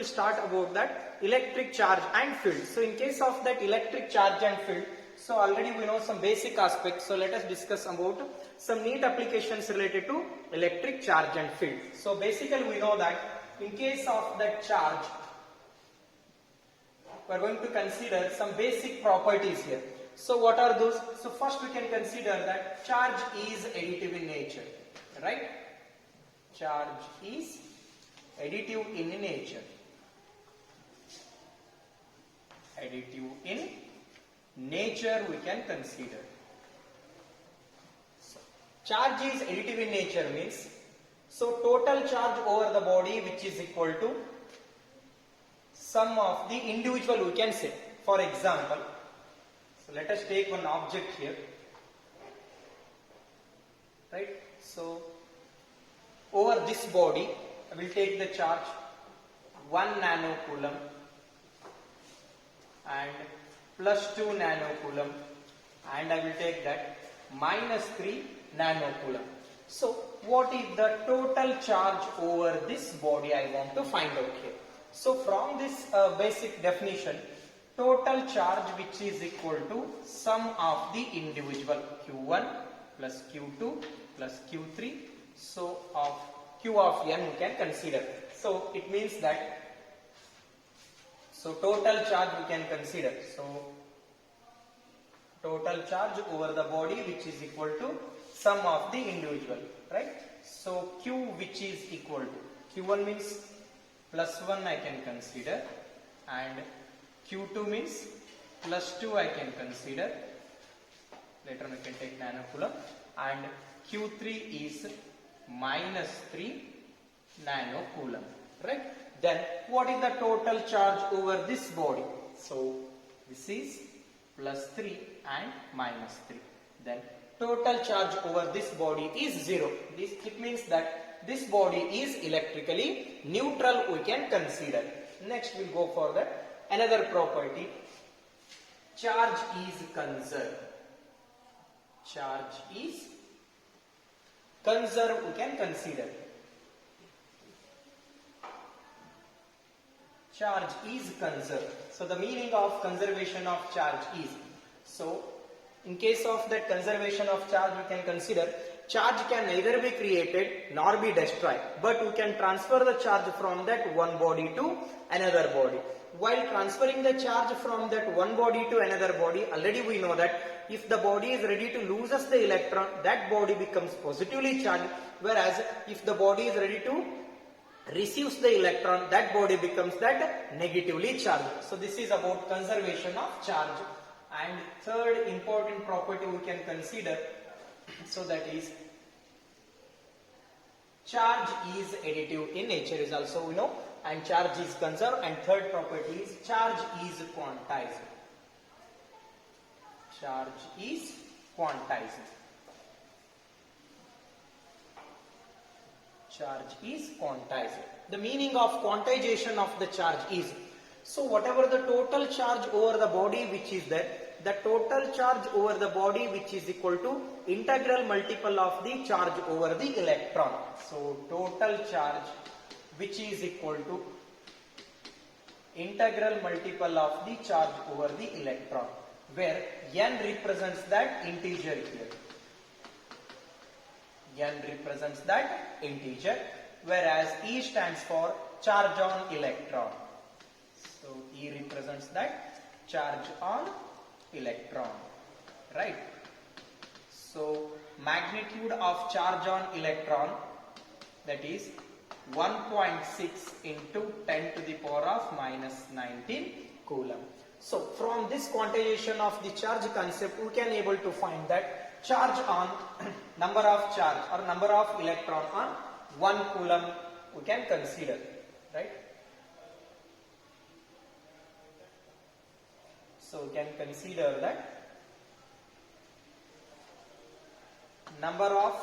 will start about that electric charge and field. So in case of that electric charge and field, so already we know some basic aspects. So let us discuss about some neat applications related to electric charge and field. So basically we know that in case of that charge, we are going to consider some basic properties here. So what are those? So first we can consider that charge is additive in nature, right? Charge is additive in nature. Additive in nature we can consider. So, charge is additive in nature means, so total charge over the body which is equal to sum of the individual, we can say. For example, so let us take one object here, right? So over this body I will take the charge 1 nanocoulomb and plus 2 nanocoulomb, and I will take that minus 3 nanocoulomb. So what is the total charge over this body I want to find out here. So from this basic definition, total charge which is equal to sum of the individual Q1 plus Q2 plus Q3, so of Q of n we can consider. So it means that, so total charge we can consider. So total charge over the body which is equal to sum of the individual, right? So Q which is equal to, Q1 means plus 1 I can consider, and Q2 means plus 2 I can consider, later on I can take nanocoulomb, and Q3 is minus 3 nanocoulomb, right? Then what is the total charge over this body? So this is plus 3 and minus 3. Then total charge over this body is 0. It means that this body is electrically neutral we can consider. Next we'll go for that another property, charge is conserved. Charge is conserved we can consider. Charge is conserved. So the meaning of conservation of charge is, so in case of that conservation of charge we can consider, charge can neither be created nor be destroyed, but we can transfer the charge from that one body to another body. While transferring the charge from that one body to another body, already we know that if the body is ready to lose the electron, that body becomes positively charged, whereas if the body is ready to receives the electron, that body becomes that negatively charged. So this is about conservation of charge. And third important property we can consider, so that is charge is additive in nature is also we know, and charge is conserved. And third property is charge is quantized. Charge is quantized. Charge is quantized. The meaning of quantization of the charge is, so whatever the total charge over the body which is there, the total charge over the body which is equal to integral multiple of the charge over the electron. So total charge which is equal to integral multiple of the charge over the electron, where n represents that integer here. N represents that integer, whereas E stands for charge on electron. So E represents that charge on electron, right? So magnitude of charge on electron, that is 1.6 into 10 to the power of minus 19 coulomb. So from this quantization of the charge concept, we can able to find that charge on number of charge or number of electron on 1 coulomb we can consider, right? So we can consider that number of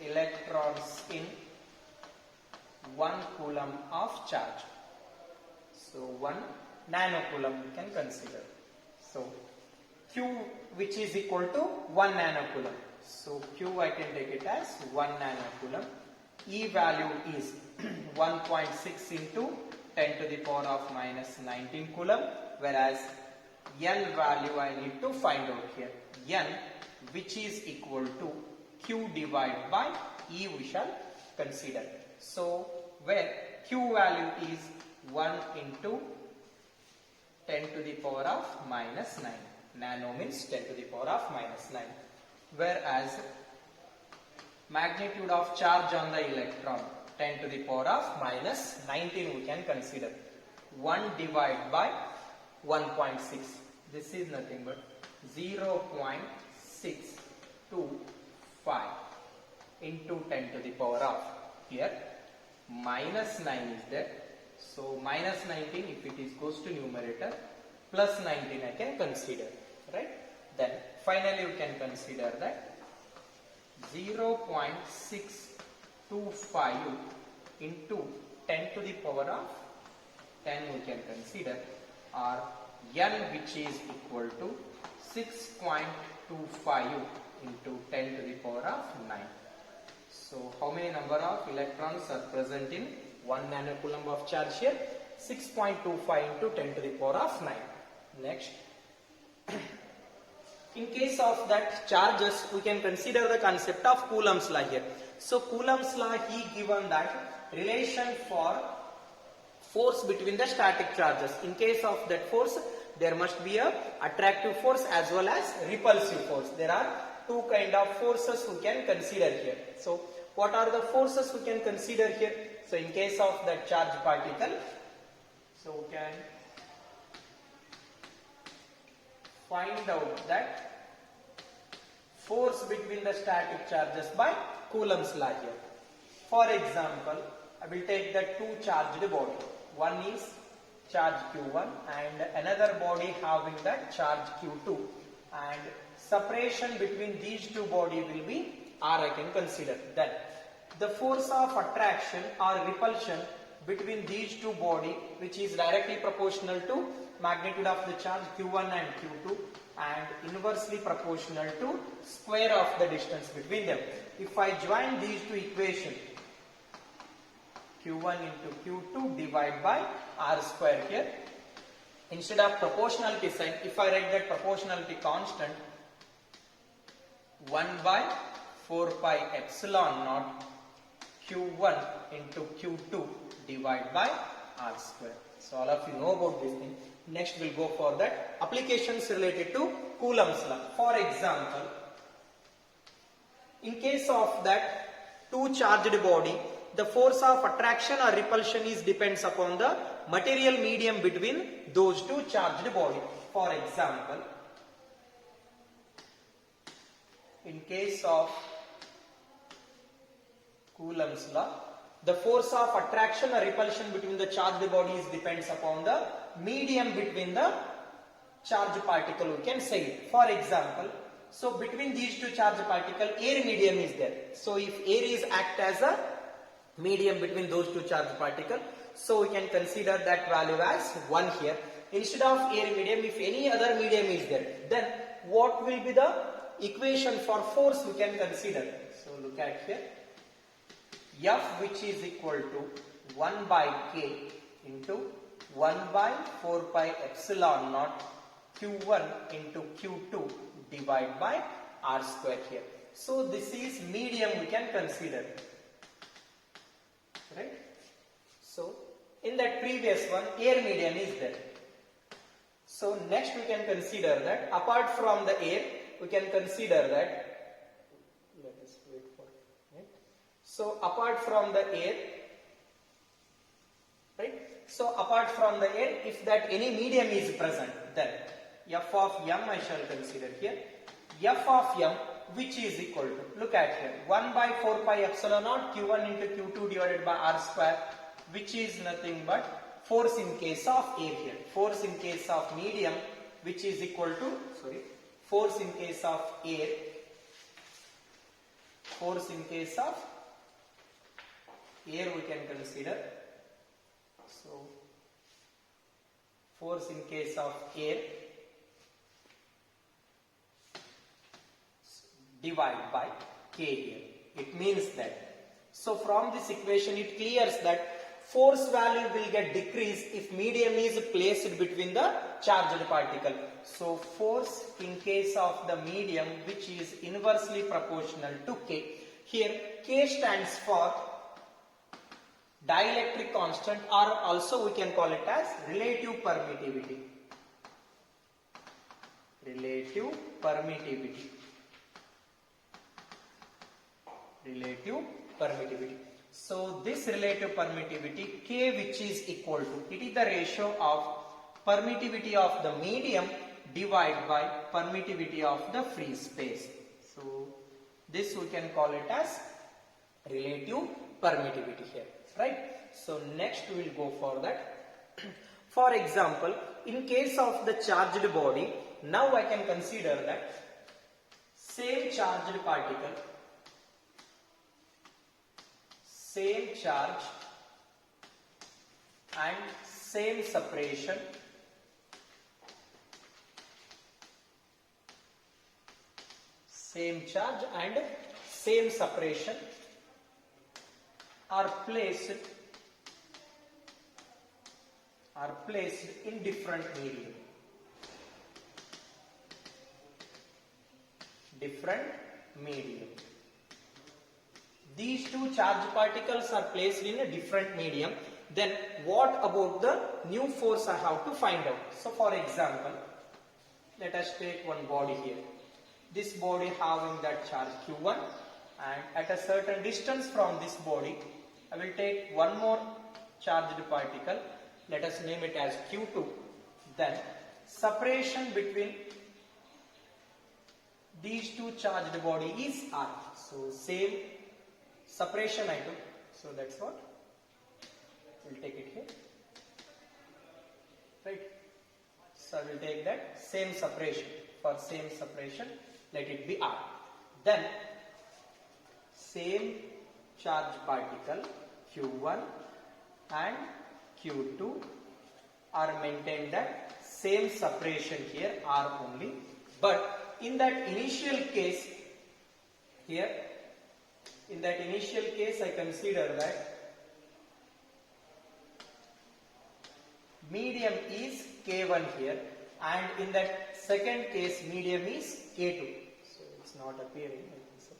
electrons in 1 coulomb of charge. So 1 nanocoulomb we can consider. So Q which is equal to 1 nanocoulomb. So Q I can take it as 1 nanocoulomb. E value is 1.6 into 10 to the power of minus 19 coulomb, whereas N value I need to find out here. N, which is equal to Q divided by E, we shall consider. So where Q value is 1 into 10 to the power of minus 9. Nano means 10 to the power of minus 9. Whereas magnitude of charge on the electron 10 to the power of minus 19 we can consider. 1 divided by 1.6. This is nothing but 0.625 into 10 to the power of, here minus 9 is there. So minus 19, if it is goes to numerator, plus 19 I can consider, right? Then finally you can consider that 0.625 into 10 to the power of 10 we can consider, or N, which is equal to 6.25 into 10 to the power of 9. So how many number of electrons are present in 1 nanocoulomb of charge here? 6.25 into 10 to the power of 9. Next, in case of that charges, we can consider the concept of Coulomb's law here. So Coulomb's law, he given that relation for force between the static charges. In case of that force, there must be a attractive force as well as repulsive force. There are two kind of forces we can consider here. So what are the forces we can consider here? So in case of that charge particle, so we can find out that force between the static charges by Coulomb's law here. For example, I will take the two charged body. One is charge Q1 and another body having that charge Q2, and separation between these two bodies will be R, I can consider. Then the force of attraction or repulsion between these two bodies, which is directly proportional to magnitude of the charge Q1 and Q2 and inversely proportional to square of the distance between them. If I join these two equations, Q1 into Q2 divided by R square here, instead of proportionality sign, if I write that proportionality constant, 1 by 4 pi epsilon naught Q1 into Q2 divided by R square. So all of you know about this thing. Next we'll go for that applications related to Coulomb's law. For example, in case of that two charged body, the force of attraction or repulsion is depends upon the material medium between those two charged body. For example, in case of Coulomb's law, the force of attraction or repulsion between the charged bodies depends upon the medium between the charged particle, we can say it. For example, so between these two charged particle, air medium is there. So if air is act as a medium between those two charged particle, so we can consider that value as 1 here. Instead of air medium, if any other medium is there, then what will be the equation for force we can consider? So look at here. F, which is equal to 1 by K into 1 by 4 pi epsilon naught Q1 into Q2 divided by R square here. So this is medium we can consider, right? So in that previous one, air medium is there. So next we can consider that apart from the air, we can consider that, let us wait for it. So apart from the air, right? So apart from the air, if that any medium is present, then F of M I shall consider here. F of M, which is equal to, look at here, 1 by 4 pi epsilon naught Q1 into Q2 divided by R square, which is nothing but force in case of air here. Force in case of medium, which is equal to, force in case of air, force in case of air we can consider. So force in case of air divided by K here. It means that So from this equation it clears that force value will get decreased if medium is placed between the charged particle. So force in case of the medium which is inversely proportional to K. Here K stands for dielectric constant, or also we can call it as relative permittivity. Relative permittivity. Relative permittivity. So this relative permittivity K, which is equal to, it is the ratio of permittivity of the medium divided by permittivity of the free space. So this we can call it as relative permittivity here, right? So next we will go for that. For example, in case of the charged body, now I can consider that same charged particle, same charge and same separation, same charge and same separation are placed in different medium. These two charged particles are placed in a different medium. Then what about the new force I have to find out? So for example, let us take one body here. This body having that charge Q1, and at a certain distance from this body I will take one more charged particle, let us name it as Q2. Then separation between these two charged body is R. So same separation I took, so that's what we'll take it here, right? So I will take that same separation. For same separation, let it be R. Then same charge particle Q1 and Q2 are maintained that same separation here R only. But in that initial case here, in that initial case I consider that medium is K1 here, and in that second case medium is K2. So it's not appearing, I think so.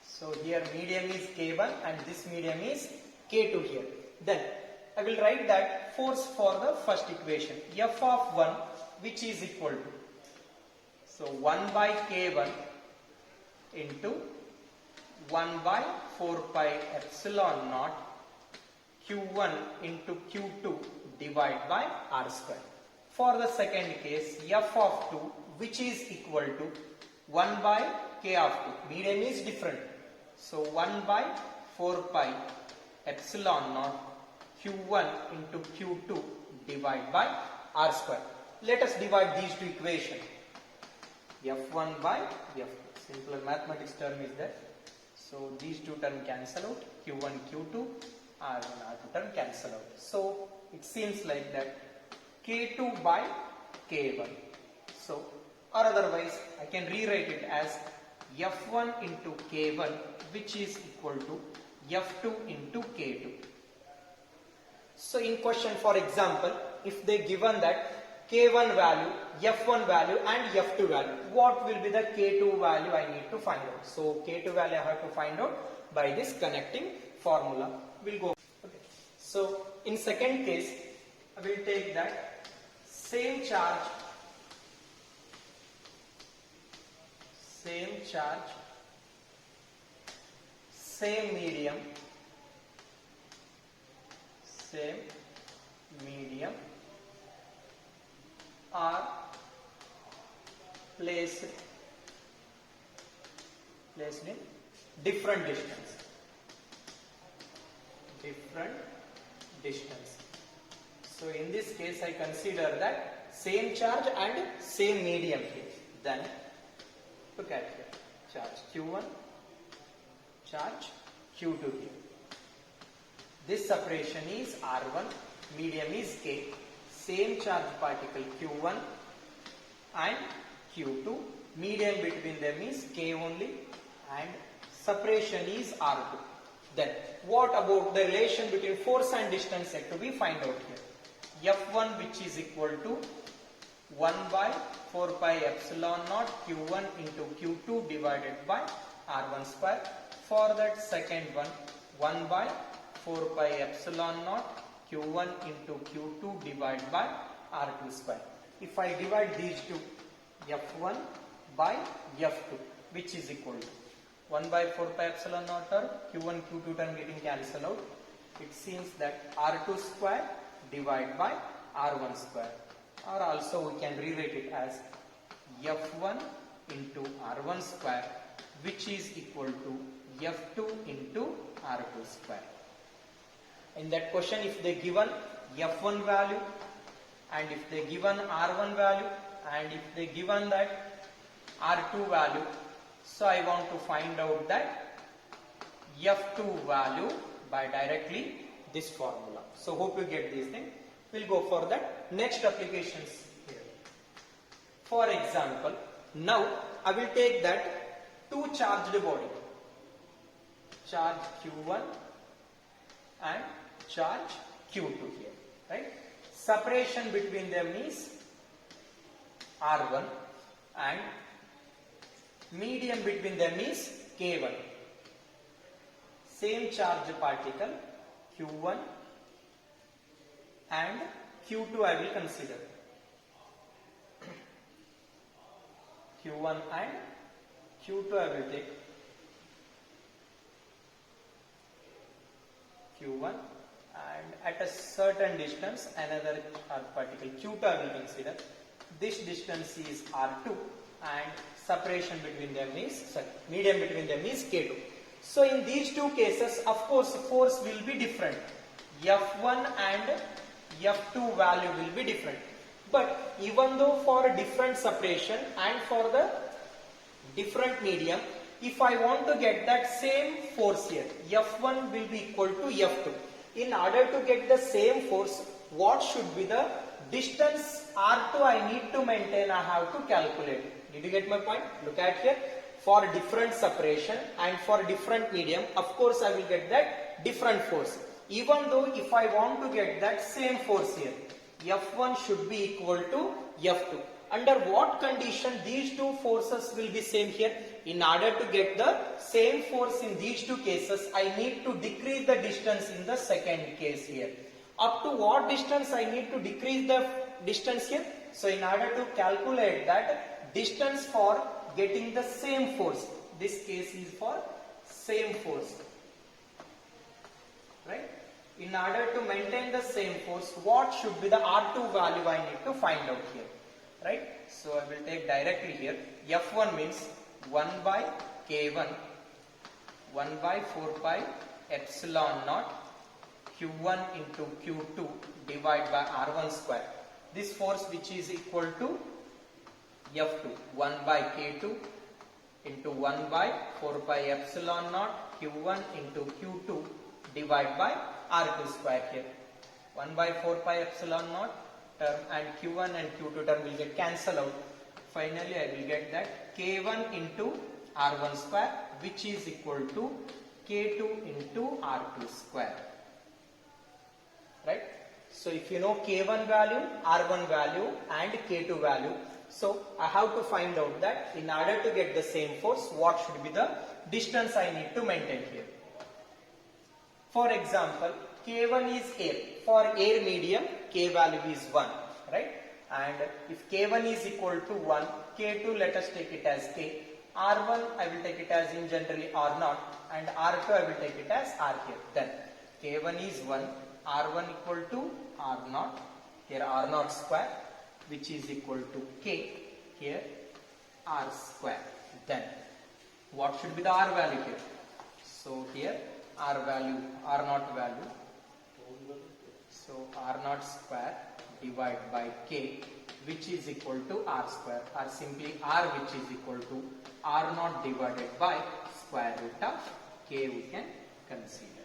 So here medium is K1 and this medium is K2 here. Then I will write that force for the first equation, F of 1, which is equal to, so 1 by K1 into 1 by 4 pi epsilon naught Q1 into Q2 divided by R square. For the second case, F of 2, which is equal to 1 by K of 2, medium is different. So 1 by 4 pi epsilon naught Q1 into Q2 divided by R square. Let us divide these two equations. F1 by F2. Simpler mathematics term is there. So these two terms cancel out. Q1, Q2, R1, R2 term cancel out. So it seems like that K2 by K1. So, or otherwise I can rewrite it as F1 into K1, which is equal to F2 into K2. So in question, for example, if they given that K1 value, F1 value and F2 value, what will be the K2 value I need to find out? So K2 value I have to find out by this connecting formula. We'll go. Okay. So in second case, I will take that same charge, same medium, are placed in different distance. So in this case I consider that same charge and same medium here. Then look at here, charge Q1, charge Q2 here. This separation is R1, medium is K. Same charge particle Q1 and Q2. Median between them is K only and separation is R2. Then what about the relation between force and distance yet to be find out here. F1 which is equal to 1 by 4 pi epsilon naught Q1 into Q2 divided by R1 square. For that second one, 1 by 4 pi epsilon naught Q1 into Q2 divided by R2 square. If I divide these two, F1 by F2 which is equal to 1 by 4 pi epsilon naught or Q1 Q2 term getting cancelled out. It seems that R2 square divided by R1 square, or also we can rewrite it as F1 into R1 square which is equal to F2 into R2 square. In that question, if they given F1 value and if they given R1 value and if they given that R2 value, so I want to find out that F2 value by directly this formula. So hope you get these things. We'll go for the next applications here. For example, now I will take that two charged body, charge Q1 and charge Q2 here, right? Separation between them is R1 and median between them is K1. Same charge particle Q1 and Q2 I will consider. Q1 and Q2 I will take. Q1 and at a certain distance another charge particle Q2 I will consider. This distance is R2 and separation between them is, median between them is K2. So in these two cases, of course, force will be different. F1 and F2 value will be different. But even though for a different separation and for the different medium, if I want to get that same force here, F1 will be equal to F2. In order to get the same force, what should be the distance R2 I need to maintain, I have to calculate. Did you get my point? Look at here. For different separation and for different medium, of course I will get that different force. Even though if I want to get that same force here, F1 should be equal to F2. Under what condition these two forces will be same here? In order to get the same force in these two cases, I need to decrease the distance in the second case here. Up to what distance I need to decrease the distance here? So in order to calculate that distance for getting the same force, this case is for same force, right? In order to maintain the same force, what should be the R2 value I need to find out here, right? So I will take directly here. F1 means 1 by K1, 1 by 4 pi epsilon naught Q1 into Q2 divided by R1 square. This force which is equal to F2, 1 by K2 into 1 by 4 pi epsilon naught Q1 into Q2 divided by R2 square here. 1 by 4 pi epsilon naught term and Q1 and Q2 term will get cancelled out. Finally, I will get that K1 into R1 square which is equal to K2 into R2 square. Right? So if you know K1 value, R1 value and K2 value, so I have to find out that in order to get the same force, what should be the distance I need to maintain here. For example, K1 is air. For air medium, K value is 1, right? And if K1 is equal to 1, K2 let us take it as K. R1 I will take it as in generally R0 and R2 I will take it as R here. Then K1 is 1, R1 equal to R0, here R0 square which is equal to K, here R square. Then what should be the R value here? So here R value, R0 value, so R0 square divided by K which is equal to R square, or simply R which is equal to R0 divided by square root of K we can consider.